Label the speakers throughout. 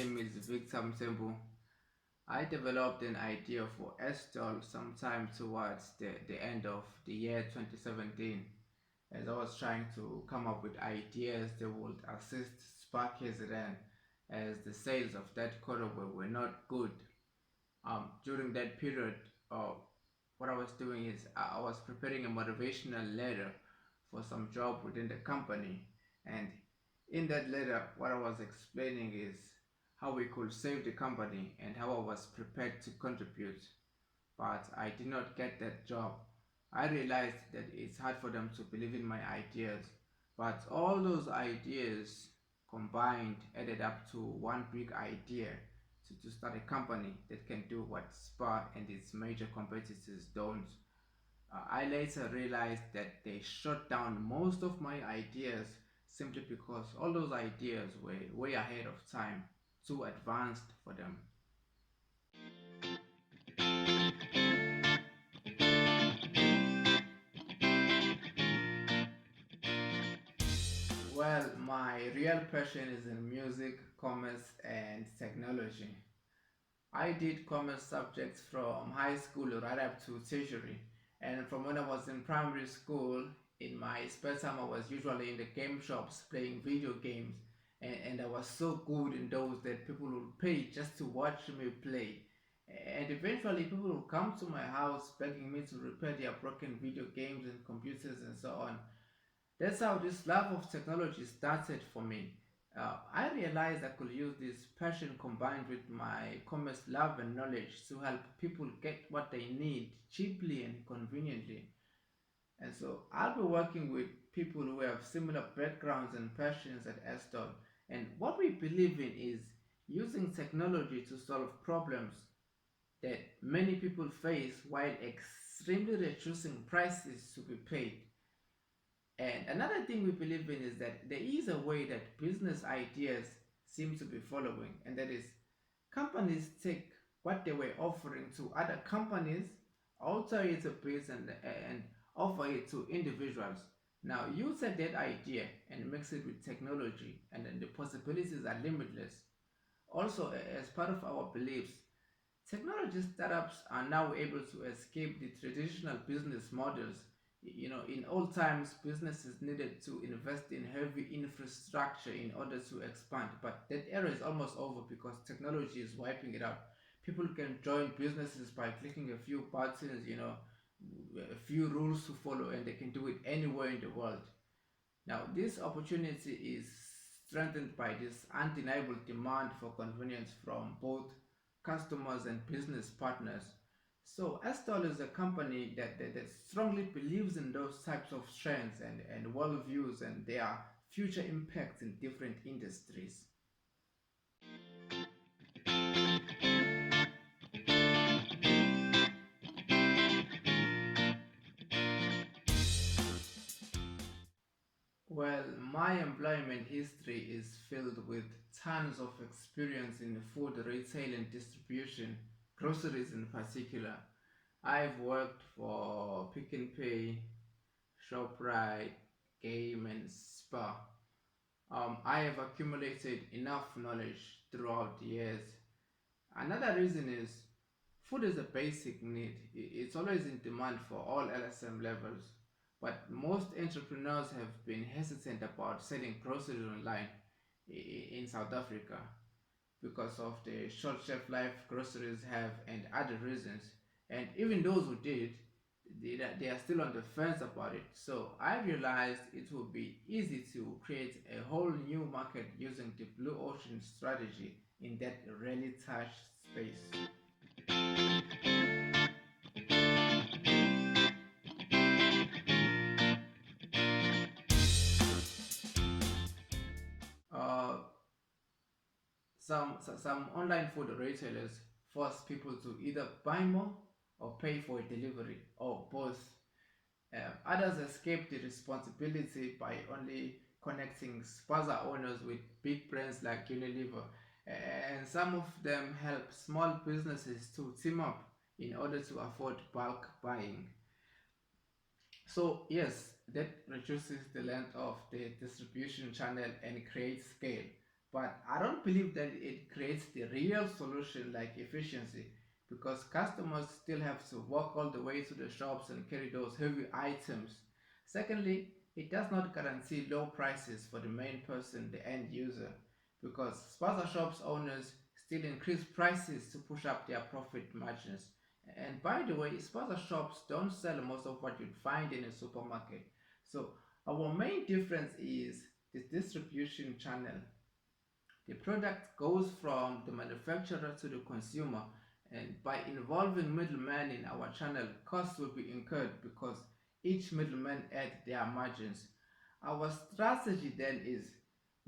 Speaker 1: name is Victor Msembu. I developed an idea for AirStall sometime towards the end of the year 2017 as I was trying to come up with ideas that would assist Sparkers then as the sales of that quarter were not good. During that period, what I was doing is I was preparing a motivational letter for some job within the company, and in that letter, what I was explaining is how we could save the company and how I was prepared to contribute. But I did not get that job. I realized that it's hard for them to believe in my ideas, but all those ideas combined added up to one big idea to start a company that can do what Spa and its major competitors don't. I later realized that they shut down most of my ideas simply because all those ideas were way ahead of time, too advanced for them. Well, my real passion is in music, commerce, and technology. I did commerce subjects from high school right up to tertiary, and from when I was in primary school, in my spare time, I was usually in the game shops playing video games, and I was so good in those that people would pay just to watch me play. And eventually, people would come to my house begging me to repair their broken video games and computers and so on. That's how this love of technology started for me. I realized I could use this passion combined with my commerce love and knowledge to help people get what they need cheaply and conveniently. And so I'll be working with people who have similar backgrounds and passions at Aston. And what we believe in is using technology to solve problems that many people face while extremely reducing prices to be paid. And another thing we believe in is that there is a way that business ideas seem to be following, and that is companies take what they were offering to other companies, alter it a bit, and offer it to individuals. Now, you take that idea and mix it with technology, and then the possibilities are limitless. Also, as part of our beliefs, technology startups are now able to escape the traditional business models. In old times, businesses needed to invest in heavy infrastructure in order to expand, but that era is almost over because technology is wiping it out. People can join businesses by clicking a few buttons, a few rules to follow, and they can do it anywhere in the world. Now, this opportunity is strengthened by this undeniable demand for convenience from both customers and business partners. So, Astol is a company that strongly believes in those types of trends and worldviews and their future impacts in different industries. Well, my employment history is filled with tons of experience in food retail and distribution, groceries in particular. I've worked for Pick and Pay, ShopRite, Game, and Spa. I have accumulated enough knowledge throughout the years. Another reason is food is a basic need. It's always in demand for all LSM levels. But most entrepreneurs have been hesitant about selling groceries online in South Africa because of the short shelf life groceries have and other reasons. And even those who did, they are still on the fence about it. So I realized it would be easy to create a whole new market using the blue ocean strategy in that rarely touched space. Uh, some online food retailers force people to either buy more or pay for a delivery or both. Others escape the responsibility by only connecting spaza owners with big brands like Unilever, and some of them help small businesses to team up in order to afford bulk buying. So yes, that reduces the length of the distribution channel and creates scale. But I don't believe that it creates the real solution like efficiency, because customers still have to walk all the way to the shops and carry those heavy items. Secondly, it does not guarantee low prices for the main person, the end user, because spaza shops owners still increase prices to push up their profit margins. And by the way, spaza shops don't sell most of what you'd find in a supermarket. So our main difference is the distribution channel. The product goes from the manufacturer to the consumer, and by involving middlemen in our channel, costs will be incurred because each middleman adds their margins. Our strategy then is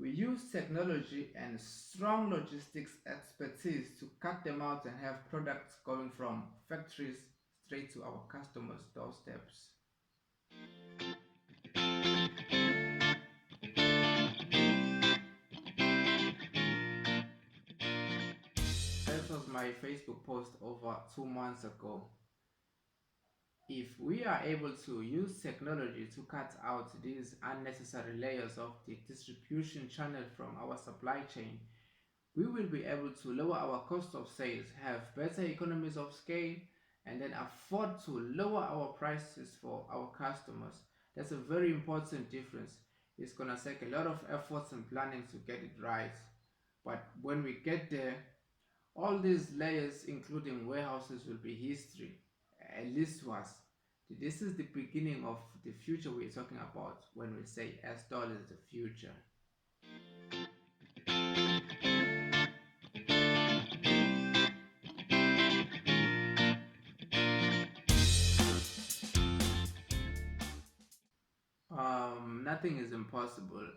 Speaker 1: we use technology and strong logistics expertise to cut them out and have products going from factories straight to our customers' doorsteps. That was my Facebook post over 2 months ago. If we are able to use technology to cut out these unnecessary layers of the distribution channel from our supply chain, we will be able to lower our cost of sales, have better economies of scale, and then afford to lower our prices for our customers. That's a very important difference. It's gonna take a lot of efforts and planning to get it right. But when we get there, all these layers, including warehouses, will be history, at least to us. This is the beginning of the future we're talking about when we say AirStall is the future. Nothing is impossible.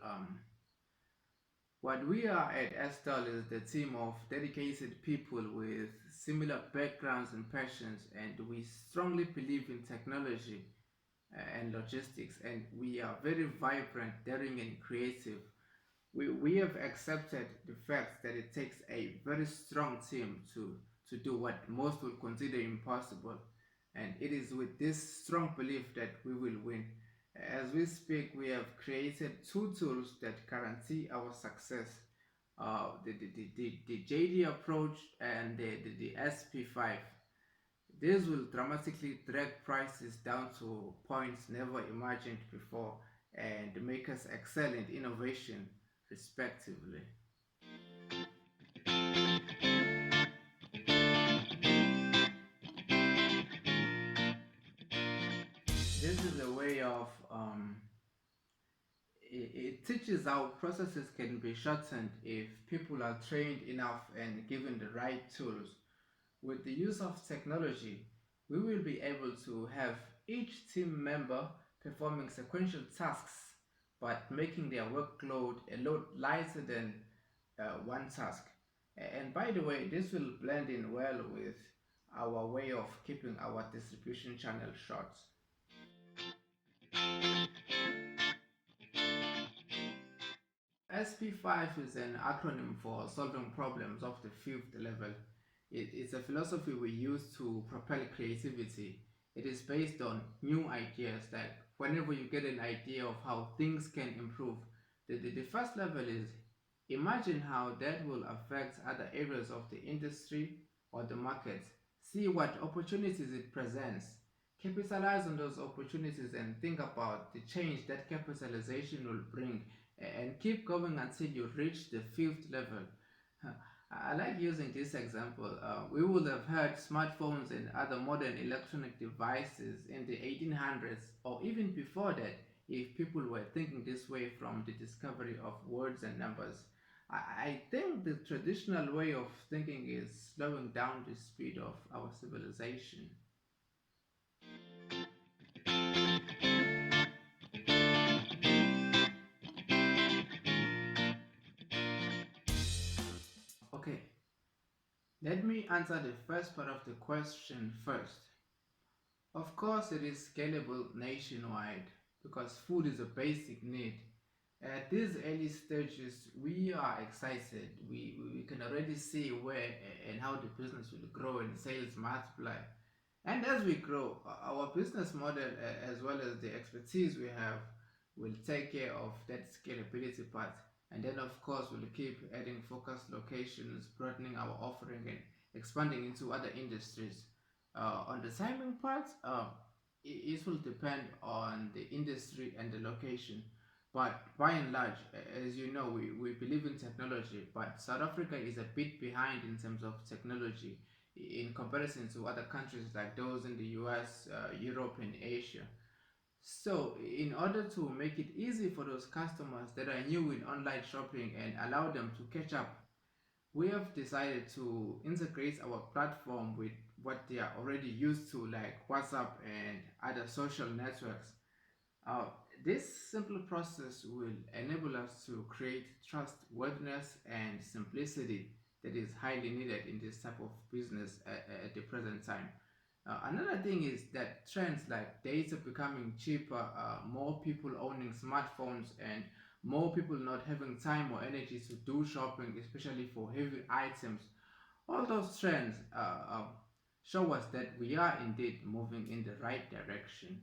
Speaker 1: What we are at AirStall is the team of dedicated people with similar backgrounds and passions, and we strongly believe in technology and logistics, and we are very vibrant, daring, and creative. We have accepted the fact that it takes a very strong team to do what most would consider impossible. And it is with this strong belief that we will win. As we speak, we have created two tools that guarantee our success. The JD approach and the SP5. This will dramatically drag prices down to points never imagined before and make us excel in innovation, respectively. This is a way of it teaches how processes can be shortened if people are trained enough and given the right tools. With the use of technology, we will be able to have each team member performing sequential tasks but making their workload a lot lighter than one task. And by the way, this will blend in well with our way of keeping our distribution channel short. SP5 is an acronym for solving problems of the fifth level. It's a philosophy we use to propel creativity. It is based on new ideas, that whenever you get an idea of how things can improve, the first level is imagine how that will affect other areas of the industry or the market. See what opportunities it presents. Capitalize on those opportunities and think about the change that capitalization will bring, and keep going until you reach the fifth level. I like using this example. We would have had smartphones and other modern electronic devices in the 1800s or even before that if people were thinking this way from the discovery of words and numbers. I think the traditional way of thinking is slowing down the speed of our civilization. Okay, let me answer the first part of the question first. Of course, it is scalable nationwide because food is a basic need. At these early stages, we are excited. We can already see where and how the business will grow and sales multiply. And as we grow, our business model, as well as the expertise we have, will take care of that scalability part. And then, of course, we'll keep adding focused locations, broadening our offering, and expanding into other industries. On the timing part, it will depend on the industry and the location. But by and large, as you know, we believe in technology, but South Africa is a bit behind in terms of technology in comparison to other countries like those in the US, Europe, and Asia. So, in order to make it easy for those customers that are new in online shopping and allow them to catch up, we have decided to integrate our platform with what they are already used to, like WhatsApp and other social networks. Uh, this simple process will enable us to create trustworthiness and simplicity that is highly needed in this type of business at the present time. Another thing is that trends like data becoming cheaper, more people owning smartphones, and more people not having time or energy to do shopping, especially for heavy items. All those trends show us that we are indeed moving in the right direction.